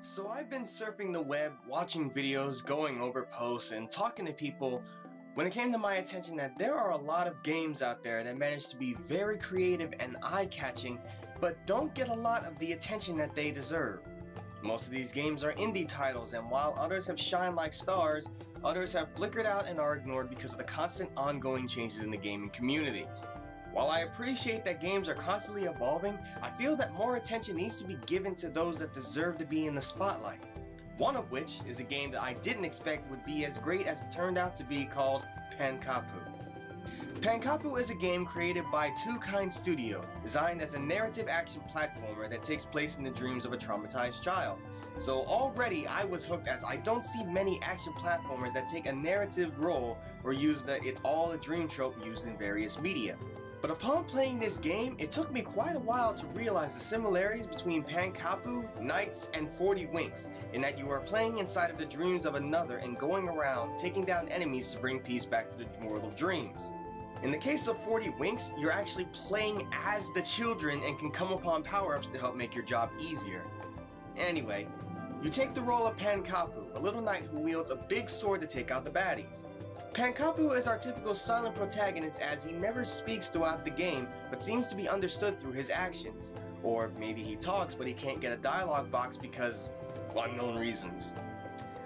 So I've been surfing the web, watching videos, going over posts, and talking to people when it came to my attention that there are a lot of games out there that manage to be very creative and eye-catching, but don't get a lot of the attention that they deserve. Most of these games are indie titles, and while others have shined like stars, others have flickered out and are ignored because of the constant ongoing changes in the gaming community. While I appreciate that games are constantly evolving, I feel that more attention needs to be given to those that deserve to be in the spotlight. One of which is a game that I didn't expect would be as great as it turned out to be, called Pankapu. Pankapu is a game created by Two Kind Studio, designed as a narrative action platformer that takes place in the dreams of a traumatized child. So already I was hooked, as I don't see many action platformers that take a narrative role or use the "it's all a dream" trope used in various media. But upon playing this game, it took me quite a while to realize the similarities between Pankapu, Knights, and 40 Winks, in that you are playing inside of the dreams of another and going around taking down enemies to bring peace back to the world of dreams. In the case of 40 Winks, you're actually playing as the children and can come upon power-ups to help make your job easier. Anyway, you take the role of Pankapu, a little knight who wields a big sword to take out the baddies. Pankapu is our typical silent protagonist, as he never speaks throughout the game, but seems to be understood through his actions. Or maybe he talks, but he can't get a dialogue box because unknown reasons.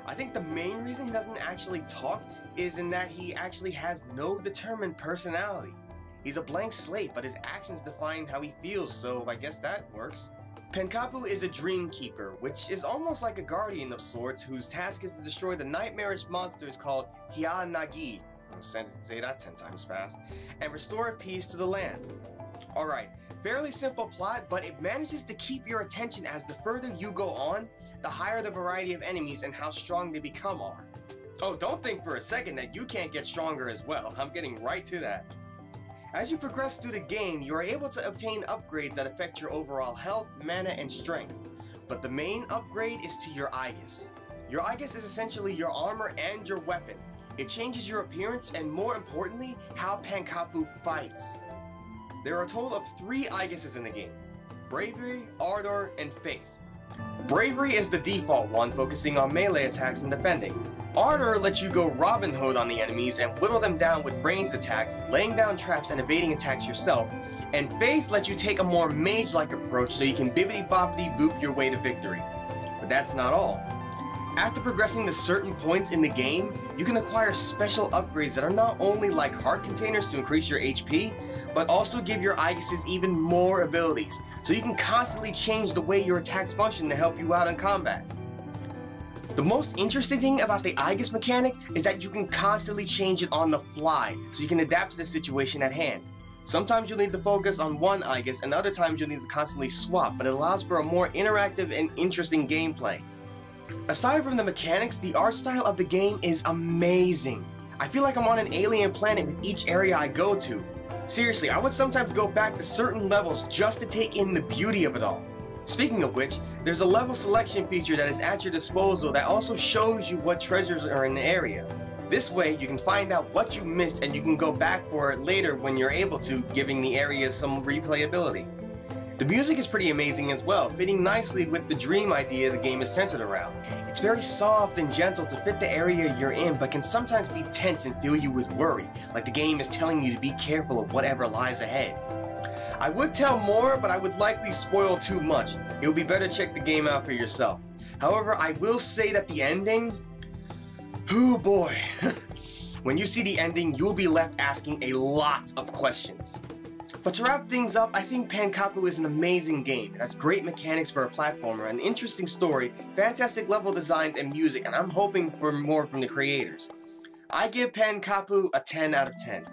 I think the main reason he doesn't actually talk is in that he actually has no determined personality. He's a blank slate, but his actions define how he feels, so I guess that works. Pankapu is a dream keeper, which is almost like a guardian of sorts, whose task is to destroy the nightmarish monsters called Hia-Nagi, I'll say that 10 times fast, and restore peace to the land. Alright, fairly simple plot, but it manages to keep your attention as the further you go on, the higher the variety of enemies and how strong they become are. Oh, don't think for a second that you can't get stronger as well. I'm getting right to that. As you progress through the game, you are able to obtain upgrades that affect your overall health, mana, and strength. But the main upgrade is to your Aegis. Your Aegis is essentially your armor and your weapon. It changes your appearance and, more importantly, how Pankapu fights. There are a total of 3 Aegises in the game: Bravery, Ardor, and Faith. Bravery is the default one, focusing on melee attacks and defending. Ardor lets you go Robin Hood on the enemies and whittle them down with ranged attacks, laying down traps and evading attacks yourself. And Faith lets you take a more mage-like approach so you can bibbidi-boppidi-boop your way to victory. But that's not all. After progressing to certain points in the game, you can acquire special upgrades that are not only like heart containers to increase your HP, but also give your Aegises even more abilities, so you can constantly change the way your attacks function to help you out in combat. The most interesting thing about the Aegis mechanic is that you can constantly change it on the fly, so you can adapt to the situation at hand. Sometimes you'll need to focus on one Aegis, and other times you'll need to constantly swap, but it allows for a more interactive and interesting gameplay. Aside from the mechanics, the art style of the game is amazing. I feel like I'm on an alien planet with each area I go to. Seriously, I would sometimes go back to certain levels just to take in the beauty of it all. Speaking of which, there's a level selection feature that is at your disposal that also shows you what treasures are in the area. This way, you can find out what you missed and you can go back for it later when you're able to, giving the area some replayability. The music is pretty amazing as well, fitting nicely with the dream idea the game is centered around. It's very soft and gentle to fit the area you're in, but can sometimes be tense and fill you with worry, like the game is telling you to be careful of whatever lies ahead. I would tell more, but I would likely spoil too much. It would be better to check the game out for yourself. However, I will say that the ending... oh boy. When you see the ending, you'll be left asking a lot of questions. But to wrap things up, I think Pankapu is an amazing game. It has great mechanics for a platformer, an interesting story, fantastic level designs, and music, and I'm hoping for more from the creators. I give Pankapu a 10 out of 10.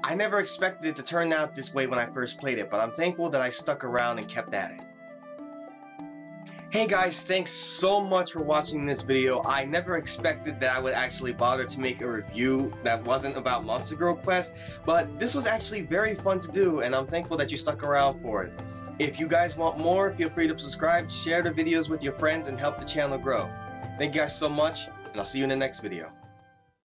I never expected it to turn out this way when I first played it, but I'm thankful that I stuck around and kept at it. Hey guys, thanks so much for watching this video. I never expected that I would actually bother to make a review that wasn't about Monster Girl Quest, but this was actually very fun to do, and I'm thankful that you stuck around for it. If you guys want more, feel free to subscribe, share the videos with your friends, and help the channel grow. Thank you guys so much, and I'll see you in the next video.